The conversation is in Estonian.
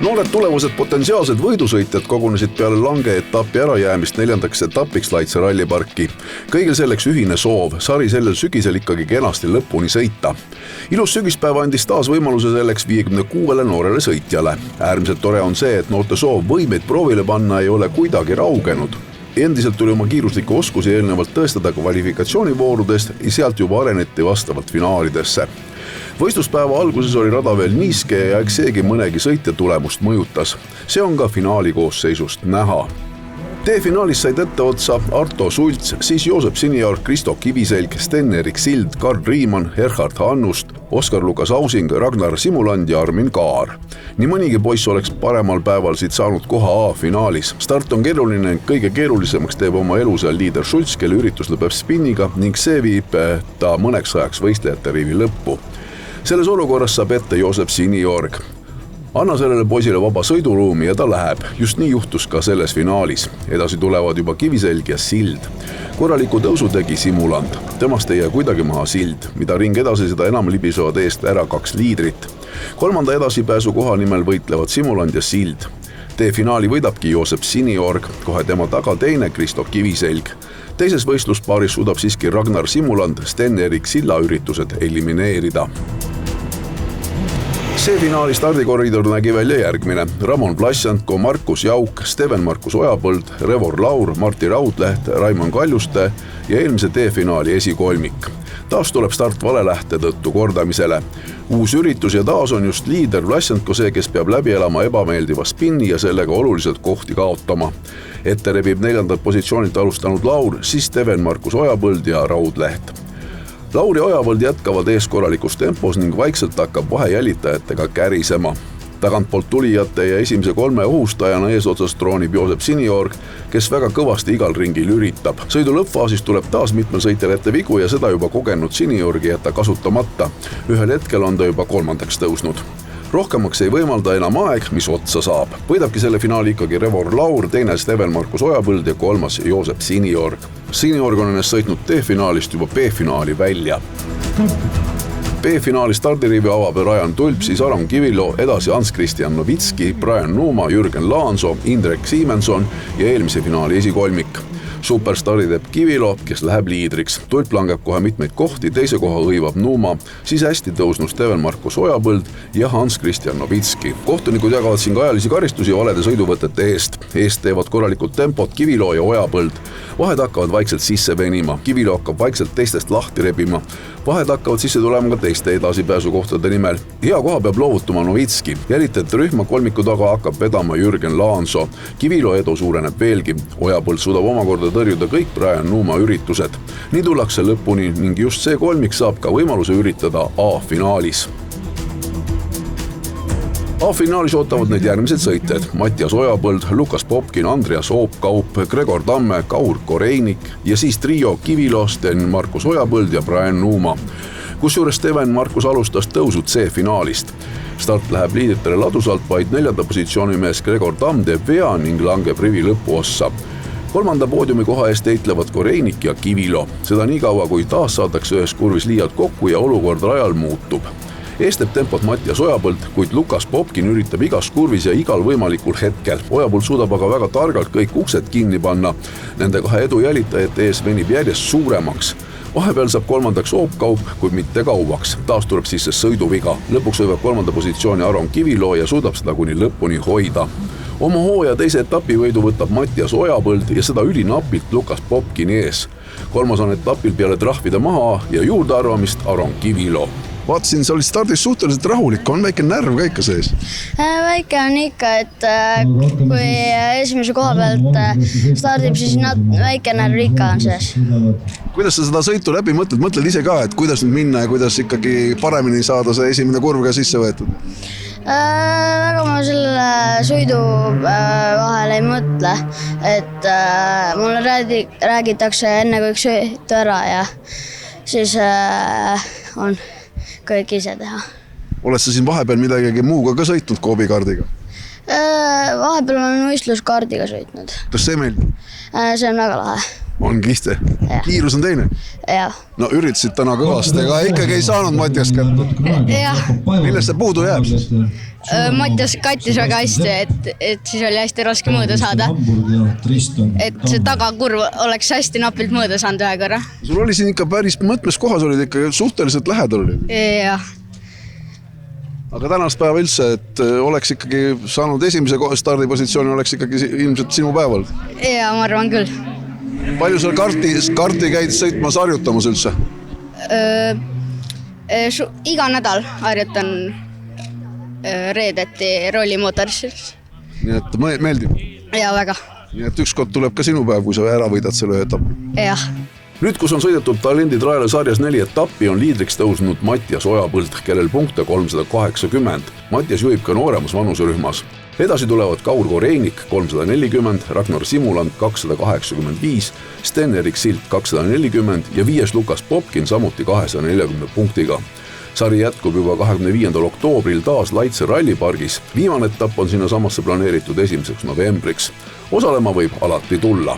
Noored tulevased potentsiaalsed võidusõitjad kogunesid peale lange etapi ärajäämist 4. etapiks Laitse ralliparki. Kõigil selleks ühine soov, sari sellel sügisel ikkagi kenasti lõpuni sõita. Ilus sügispäev andis taas võimaluse selleks 56 noorele sõitjale. Äärmiselt tore on see, et noorte soov võimeid proovile panna ei ole kuidagi raugenud. Endiselt tuli oma kiirusliku oskusi eelnevalt tõestada kvalifikatsioonivoorudest ja sealt juba areneti vastavalt finaalidesse. Võistluspäeva alguses oli rada veel niiske ja eks seegi mõnegi sõitja tulemust mõjutas. See on ka finaali koosseisust näha. T-finaalis said etteotsa Arto Sults, siis Joosep Siniorg, Kristo Kiviselg, Sten-Erik Sild, Karl Riimann, Erhard Hannust, Oskar-Lukas Ausing, Ragnar Simuland ja Armin Kaar. Nii mõnigi poiss oleks paremal päeval siit saanud koha A-finaalis. Start on keeruline, kõige keerulisemaks teeb oma elu seal liider Schultz, kelle üritus lõpeb spinniga ning see viib ta mõneks ajaks võistlejate rivi lõppu. Selles olukorras saab ette Joosep Siniorg. Anna sellele poisile vaba sõiduruumi ja ta läheb. Just nii juhtus ka selles finaalis. Edasi tulevad juba Kiviselg ja Sild. Korraliku tõusu tegi Simuland. Temast ei jää kuidagi maha Sild. Mida ring edasi, seda enam libisevad eest ära 2 liidrit. 3. edasipääsu koha nimel võitlevad Simuland ja Sild. T-finaali võidabki Joosep Siniorg, kohe tema taga teine Kristo Kiviselg. Teises võistluspaaris suudab siiski Ragnar Simuland Sten-Erik Silla üritused elimineerida. See finaali stardikoridor nägi välja järgmine. Ramon Plasjanko, Markus Jauk, Steven Markus Ojapõld, Revor Laur, Martti Raudleht, Raimond Kaljuste ja eelmise T-finaali esikolmik. Taas tuleb start valelähte tõttu kordamisele. Uus üritus ja taas on just liider Plasjanko see, kes peab läbi elama ebameeldiva spinni ja sellega oluliselt kohti kaotama. Ette rebib 4. positsioonilt alustanud Laur, siis Steven Markus Ojapõld ja Raudleht. Lauri Ojapõld jätkavad ees korralikus tempos ning vaikselt hakkab vahejälitajatega kärisema. Tagantpoolt tulijate ja esimese 3 ohustajana eesotsas troonib Joosep Siniorg, kes väga kõvasti igal ringil üritab. Sõidu lõppfaasis tuleb taas mitmel sõitjal ette vigu ja seda juba kogenud Siniorgi jätta kasutamata. Ühel hetkel on ta juba 3. tõusnud. Rohkemaks ei võimalda enam aeg, mis otsa saab. Võidabki selle finaali ikkagi Revor Laur, teine Steven Markus Ojapõld ja 3. Joosep Siniorg. Siniorg on ennast sõitnud T-finaalist juba B-finaali välja. B-finaali stardirivi avab Rajan Tulp, siis Aron Kivilo, edasi Hans-Christian Novitski, Brian Nuuma, Jürgen Laanso, Indrek Siimenson ja eelmise finaali esikolmik. Superstari teeb Kivilo, kes läheb liidriks. Tulp langeb kohe mitmeid kohti, teise koha õivab Nuuma, siis hästi tõusnud Steven Markus Ojapõld ja Hans-Christian Novitski. Kohtunikud jagavad siin ka ajalisi karistusi valede sõiduvõtete eest. Eest teevad korralikult tempot Kivilo ja Ojapõld. Vahed hakkavad vaikselt sisse venima. Kivilo hakkab vaikselt teistest lahti rebima. Vahed hakkavad sisse tulema ka teiste edasipääsukohtade nimel. Hea koha peab loovutuma Novitski. Jälitajate rühma kolmiku taga hakkab vedama Jürgen Laanso. Kivilo edu suureneb veelgi. Ojapõld suudab omakorda tõrjuda kõik Brian Nuuma üritused. Nii tullakse lõpuni ning just see kolmik saab ka võimaluse üritada A-finaalis. A-finaalis ootavad need järgmised sõitjad. Mattias Ojapõld, Lukas Popkin, Andreas Oopkaup, Gregor Tamme, Kaur Koreinik ja siis trio Kivilo, Sten Markus Ojapõld ja Brian Nuuma. Kusjuures Steven Markus alustas tõusud C-finaalist. Start läheb liidritele ladusalt, vaid 4. positsiooni mees Gregor Tamm teeb vea ning langeb rivi lõpuossa. 3. poodiumi koha eest eitlevad Koreinik ja Kivilo. Seda nii kaua, kui taas saadakse ühes kurvis liialt kokku ja olukord rajal muutub. Eesteb tempot Mattias Ojapõld, kuid Lukas Popkin üritab igas kurvis ja igal võimalikul hetkel. Ojapõld suudab aga väga targalt kõik uksed kinni panna. Nende 2 edu jälitajate ees venib järjest suuremaks. Vahepeal saab 3. Oopkaup, kuid mitte kauaks. Taas tuleb sisse sõiduviga. Lõpuks võivab 3. positsiooni Aron Kivilo ja suudab seda kuni lõpuni hoida. Oma hooaja teise etapi võidu võtab Mattias Ojapõld ja seda ülinapilt Lukas Popkini ees. 3. on etapil peale trahvide maha ja juurdearvamist Aron Kivilo. Vaatasin, sa olid stardis suhteliselt rahulik, on väike närv ka ikka sees? Väike on ikka, et kui esimese koha pealt stardib, siis väike närv ikka on sees. Kuidas sa seda sõitu läbi mõtled ise ka, et kuidas nüüd minna ja kuidas ikkagi paremini saada see esimene kurv ka sisse võetud? Väga ma selle sõidu vahel ei mõtle, et mulle räägitakse enne kui sõitu ära ja siis on kõik ise teha. Oled sa siin vahepeal midagi muuga ka sõitnud koobikaardiga? Vahepeal olen võistluskaardiga sõitnud. Kas see meeldib? See on väga lahe. On kihte. Jah. Kiirus on teine. Jah. No üritasid täna kõvasti, aga ikkagi ei saanud Mattias kätte. Jah. Millest see puudu jääb siis? Mattias kattis väga hästi, et siis oli hästi raske mõõda saada. Et see tagakurv oleks hästi napilt mõõda saanud ühe korra. Sul oli siin ikka päris mõtmes kohas, olid ikka suhteliselt lähedal. Jah. Aga tänast päeva üldse, et oleks ikkagi saanud esimese stardipositsiooni, oleks ikkagi ilmselt sinu päeval. Ja, ma arvan küll. Palju sul karti käid sõitma harjutamas üldse? Iga nädal harjutan reedeti rollimootoris. Nii et meeldib? Ja, väga. Nii et ükskord tuleb ka sinu päev, kui sa ära võidad selle etapi. Jah. Nüüd, kus on sõidetud Tallinna Traile sarjas 4 etappi, on liidriks tõusnud Mattias Ojapõld, kellel punkte 380. Mattias juhib ka nooremas vanuserühmas. Edasi tulevad Kaur Koreinik 340, Ragnar Simuland 285, Sten-Erik Silt 240 ja 5. Lukas Popkin samuti 240 punktiga. Sari jätkub juba 25. oktoobril taas Laitse rallipargis. Viimane etapp on sinna samasse planeeritud 1. novembriks. Osalema võib alati tulla.